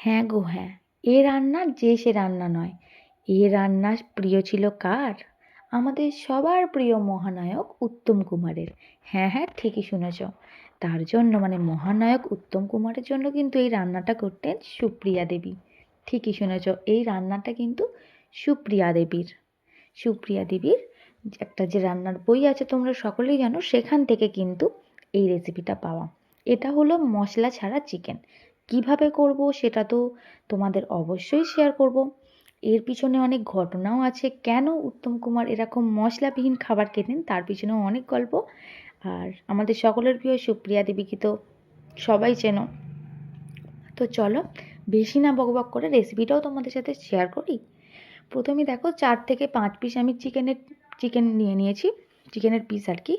হ্যাঁ গো হ্যাঁ, এ রান্না যে সে রান্না নয়। এ রান্না প্রিয় ছিল কার? আমাদের সবার প্রিয় মহানায়ক উত্তম কুমারের। হ্যাঁ হ্যাঁ, ঠিকই শুনেছ। তার জন্য মানে মহানায়ক উত্তম কুমারের জন্য কিন্তু এই রান্নাটা করতেন সুপ্রিয়া দেবী। ঠিকই শুনেছ, এই রান্নাটা কিন্তু সুপ্রিয়া দেবীর। সুপ্রিয়া দেবীর একটা যে রান্নার বই আছে তোমরা সকলেই জানো, সেখান থেকে কিন্তু এই রেসিপিটা পাওয়া। এটা হলো মশলা ছাড়া চিকেন। কিভাবে করব সেটা তো তোমাদের অবশ্যই শেয়ার করব। এর পিছনে অনেক ঘটনাও আছে, কেন উত্তম কুমার এরকম মশলাবিহীন খাবার খেতেন তার পিছনেও অনেক গল্প। আর আমাদের সকলের প্রিয় সুপ্রিয়া দেবীকে তো সবাই চেনো। তো চলো, বেশি না বকবক করে রেসিপিটাও তোমাদের সাথে শেয়ার করি। প্রথমে দেখো 4 থেকে 5 পিস আমি চিকেন নিয়ে নিয়েছি, চিকেনের পিস আর কি।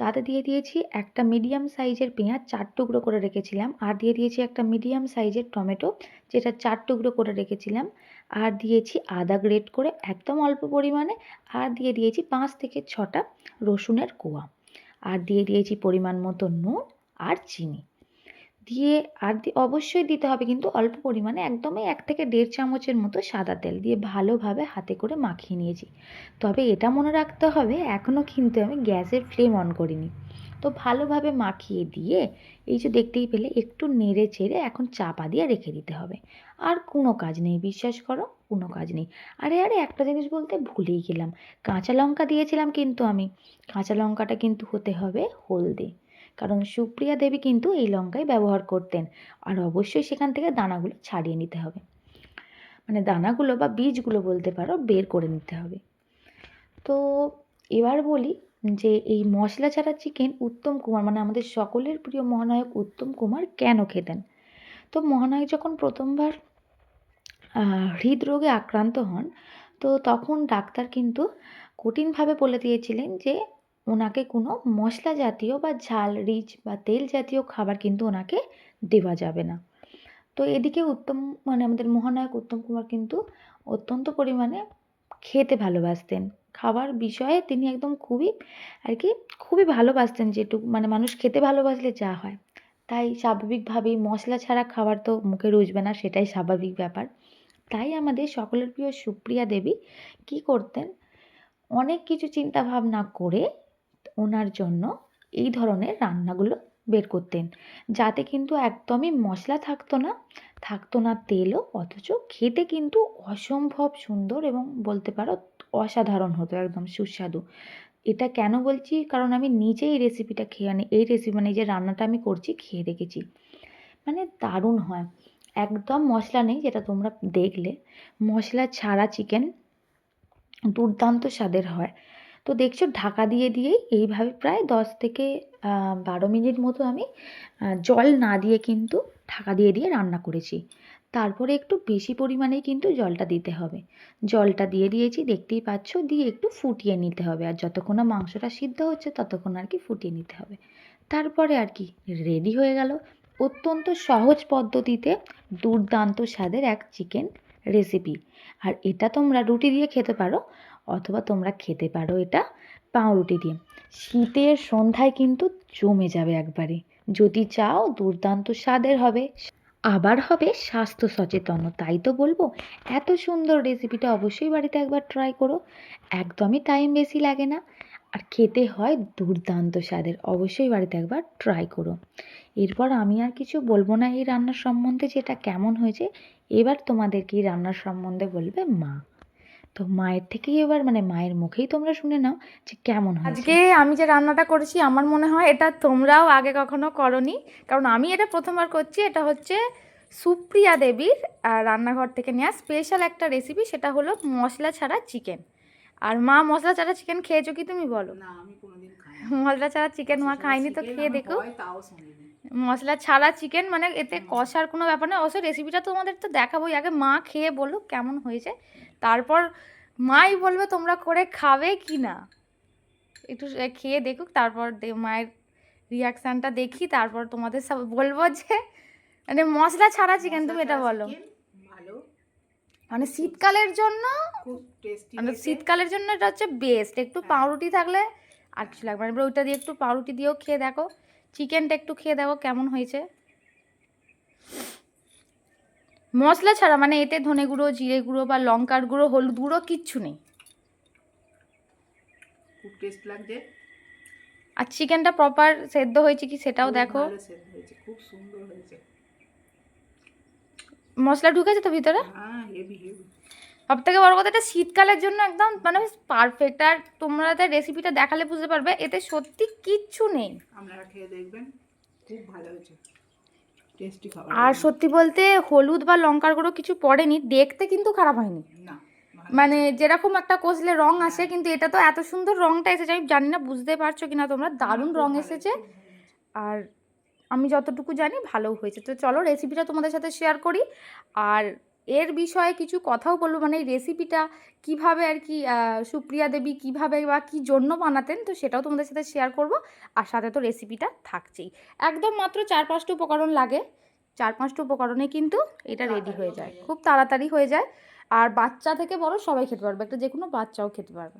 তাতে দিয়ে দিয়েছি একটা মিডিয়াম সাইজের পেঁয়াজ 4 টুকরো করে রেখেছিলাম, আর দিয়ে দিয়েছি একটা মিডিয়াম সাইজের টমেটো যেটা 4 টুকরো করে রেখেছিলাম, আর দিয়েছি আদা গ্রেট করে একদম অল্প পরিমাণে, আর দিয়ে দিয়েছি 5 থেকে 6টা রসুনের কোয়া, আর দিয়ে দিয়েছি পরিমাণ মতো নুন আর চিনি দিয়ে, আর অবশ্যই দিতে হবে কিন্তু অল্প পরিমাণে, একদমই 1 থেকে 1.5 চামচের মতো সাদা তেল দিয়ে ভালোভাবে হাতে করে মাখিয়ে নিয়েছি। তবে এটা মনে রাখতে হবে, এখনও কিন্তু আমি গ্যাসের ফ্লেম অন করিনি। তো ভালোভাবে মাখিয়ে দিয়ে এই যে দেখতেই পেলে একটু নেড়ে চেড়ে এখন চাপা দিয়ে রেখে দিতে হবে। আর কোনো কাজ নেই, বিশ্বাস করো, কোনো কাজ নেই। আরে আরে, একটা জিনিস বলতে ভুলেই গেলাম, কাঁচা লঙ্কা দিয়েছিলাম কিন্তু আমি। কাঁচা লঙ্কাটা কিন্তু হতে হবে হলদে, কারণ সুপ্রিয়া দেবী কিন্তু এই লঙ্কাই ব্যবহার করতেন। আর অবশ্যই সেখান থেকে দানাগুলো ছাড়িয়ে নিতে হবে, মানে দানাগুলো বা বীজগুলো বলতে পারো, বের করে নিতে হবে। তো এবার বলি যে এই মশলা ছাড়া চিকেন উত্তম কুমার মানে আমাদের সকলের প্রিয় মহানায়ক উত্তম কুমার কেন খেতেন। তো মহানায়ক যখন প্রথমবার হৃদরোগে আক্রান্ত হন, তো তখন ডাক্তার কিন্তু কঠিনভাবে বলে দিয়েছিলেন যে ওনাকে কোনো মশলা জাতীয় বা ঝাল রিচ বা তেল জাতীয় খাবার কিন্তু ওনাকে দেওয়া যাবে না। তো এদিকে মানে আমাদের মহানায়ক উত্তম কুমার কিন্তু অত্যন্ত পরিমাণে খেতে ভালোবাসতেন। খাবার বিষয়ে তিনি একদম খুবই আর কি খুবই ভালোবাসতেন, যেটুকু মানে মানুষ খেতে ভালোবাসলে যা হয়। তাই স্বাভাবিকভাবেই মশলা ছাড়া খাবার তো মুখে রুচবে না, সেটাই স্বাভাবিক ব্যাপার। তাই আমাদের সকলের প্রিয় সুপ্রিয়া দেবী কী করতেন, অনেক কিছু চিন্তা ভাবনা করে ওনার জন্য এই ধরনের রান্নাগুলো বের করতেন, যাতে কিন্তু একদমই মশলা থাকতো না তেলও, অথচ খেতে কিন্তু অসম্ভব সুন্দর এবং বলতে পারো অসাধারণ হতো, একদম সুস্বাদু। এটা কেন বলছি, কারণ আমি নিজে এই রেসিপিটা খেয়ে এই রেসিপি মানে এই যে রান্নাটা আমি করছি খেয়ে দেখেছি, মানে দারুণ হয়। একদম মশলা নেই, যেটা তোমরা দেখলে মশলা ছাড়া চিকেন দুর্দান্ত স্বাদের হয়। তো দেখছো ঢাকা দিয়েই এইভাবে প্রায় 10 থেকে 12 মিনিট মতো আমি জল না দিয়ে কিন্তু ঢাকা দিয়ে রান্না করেছি। তারপরে একটু বেশি পরিমাণেই কিন্তু জলটা দিতে হবে। জলটা দিয়ে দিয়েছি, দেখতেই পাচ্ছ, দিয়ে একটু ফুটিয়ে নিতে হবে। আর যতক্ষণ না মাংসটা সিদ্ধ হচ্ছে ততক্ষণ আর কি ফুটিয়ে নিতে হবে। তারপরে আর কি রেডি হয়ে গেল অত্যন্ত সহজ পদ্ধতিতে দুর্দান্ত স্বাদের এক চিকেন রেসিপি। আর এটা তোমরা রুটি দিয়ে খেতে পারো, অথবা তোমরা খেতে পারো এটা পাউরুটি দিয়ে। শীতের সন্ধ্যায় কিন্তু জমে যাবে একবারে। যদি চাও দুর্দান্ত স্বাদের হবে, আবার হবে স্বাস্থ্য সচেতন। তাই তো বলবো, এত সুন্দর রেসিপিটা অবশ্যই বাড়িতে একবার ট্রাই করো। একদমই টাইম বেশি লাগে না, আর খেতে হয় দুর্দান্ত স্বাদের। অবশ্যই বাড়িতে একবার ট্রাই করো। এরপর আমি আর কিছু বলবো না এই রান্নার সম্বন্ধে, যেটা কেমন হয়েছে। এবার তোমাদেরকে এই রান্নার সম্বন্ধে বলবে মা। তো মায়ের থেকেই এবার মানে মায়ের মুখেই তোমরা শুনে নাও যে কেমন হয়েছে। আজকে আমি যে রান্নাটা করেছি আমার মনে হয় এটা তোমরাও আগে কখনো করনি, কারণ আমি এটা প্রথমবার করছি। এটা হচ্ছে সুপ্রিয়া দেবীর রান্নাঘর থেকে নেওয়া স্পেশাল একটা রেসিপি, সেটা হলো মশলা ছাড়া চিকেন। আর মা, মশলা ছাড়া চিকেন খেয়েছো কি তুমি বলো? না, আমি কোনোদিন খাইনি। মশলা ছাড়া চিকেন মা মশলা ছাড়া খাইনি, তো চিকেন খেয়ে আমি দেখো। হয় তাও শুনিনি। মশলা ছাড়া চিকেন মানে এতে কষার কোনো ব্যাপার না। অবশ্য রেসিপিটা তোমাদের তো দেখাবোই, আগে মা খেয়ে বলুক কেমন হয়েছে, তারপর মাই বলবে তোমরা করে খাবে কি না। একটু খেয়ে দেখুক, তারপর মায়ের রিয়াকশানটা দেখি, তারপর তোমাদের সব বলবো যে মানে মশলা ছাড়া চিকেন, মশলা তুমি এটা ছাড়া বলো। চিকেন ভালো, মানে খুব শীতকালের জন্য, খুব টেস্টি মানে হয়েছে। শীতকালের জন্য এটা হচ্ছে বেস্ট। একটু হ্যাঁ, পাউরুটি থাকলে আর কিছু লাগবে না, এবার ওইটা দিয়ে একটু পাউরুটি দিয়েও খেয়ে দেখো। চিকেনটা একটু খেয়ে দেখো কেমন হয়েছে। মশলা ছাড়া, মানে এতে ধনে গুঁড়ো, জিরে গুঁড়ো বা লঙ্কার গুঁড়ো, হলুদ গুঁড়ো কিচ্ছু নেই। খুব টেস্ট লাগছে। আর চিকেনটা প্রপার সেদ্ধ হয়েছে কি সেটাও খুব দেখো। ভালো সেদ্ধ হয়েছে, খুব সুন্দর হয়েছে। মশলা ঢুকেছে তো ভিতরে। হ্যাঁ, হেভি হেভি। সব থেকে বড় কথা, এটা শীতকালের জন্য একদম মানে পারফেক্ট। আর তোমরা রেসিপিটা দেখালে বুঝতে পারবে এতে সত্যি কিচ্ছু নেই। আপনারা খেয়ে দেখবেন, খুব ভালো হয়েছে, টেস্টি খাবার। আর সত্যি বলতে হলুদ বা লঙ্কার গুঁড়ো কিছু পড়েনি, দেখতে কিন্তু খারাপ হয়নি। না, ভালো মানে হয়েছে। যেরকম একটা কষলে রং আসে, হ্যাঁ। কিন্তু এটা তো এত সুন্দর রংটা এসেছে, আমি জানি না বুঝতে পারছো কিনা তোমরা, দারুণ খুব রং ভালো, এসেছে। খুব ভালো হয়েছে। আর আমি যতটুকু জানি ভালোও হয়েছে। তো চলো রেসিপিটা তোমাদের সাথে শেয়ার করি। আর এর বিষয়ে কিছু কথাও বলবো, মানে এই রেসিপিটা কীভাবে আর কি সুপ্রিয়া দেবী কীভাবে বা কী জন্য বানাতেন, তো সেটাও তোমাদের সাথে শেয়ার করব। আর সাথে তো রেসিপিটা থাকছেই। একদম মাত্র 4-5টা উপকরণ লাগে, 4-5টা উপকরণে কিন্তু এটা রেডি তাড়াতাড়িও হয়ে যায়, হয়ে যায়। খুব তাড়াতাড়ি হয়ে যায়। আর বাচ্চা থেকে বড় সবাই খেতে পারবে, একটা যে কোনো বাচ্চাও খেতে পারবে।